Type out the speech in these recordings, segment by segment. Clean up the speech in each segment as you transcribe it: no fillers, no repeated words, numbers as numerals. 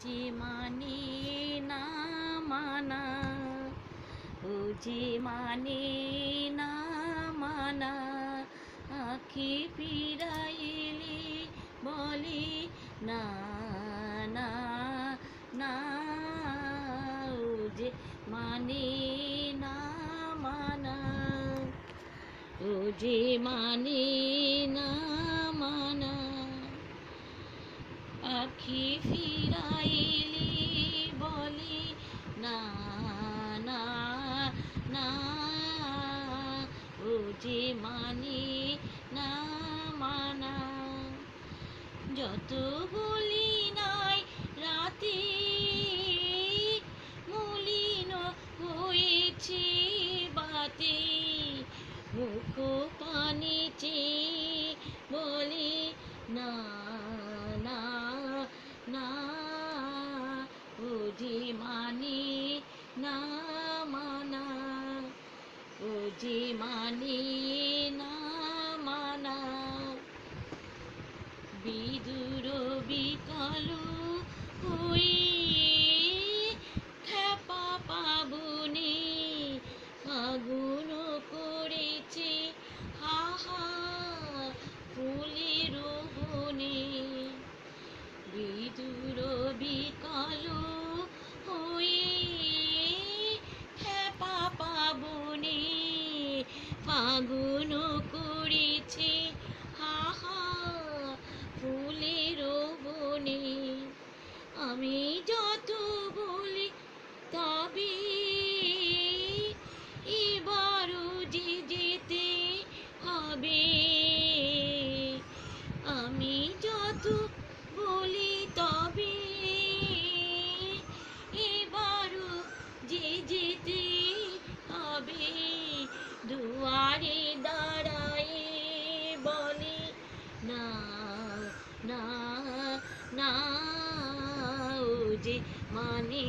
যে মানে না মানা, ও যে মানে না মানা, আখি ফিরাইলে বলে না না না, ও যে মানে না মানা, ও যে মানে না মানা, আখি ফিরাইলে বলে না না না, ও যে মানে না মানা। যত বলি নাই রাতে মলিন হয়েছে বাতে, মুখ পানে চেয়ে বলে না না না, ও যে মানে না মানা, ও যে মানে না মানা। বিদুর বিকালো হয়ে খ্যাপা পাবনে আগুন করেছে হাহা ফুলের বনে। বিদুর বিকালো হয়ে খ্যাপা পাবনে ফাগুন করেছে হাহা ফুলের বনে। আমি যত বলি তবে এবারও যে যেতে হবে, আমি যত বলি তবে এবারও যে যেতে হবে। দুয়ারে দাঁড়ায় বলে না না না, ও যে মানে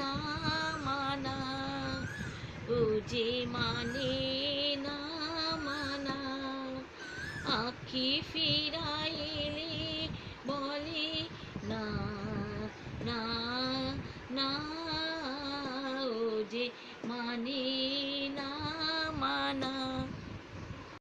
না মানা, ও যে মানে না মানা, আখি ফিরা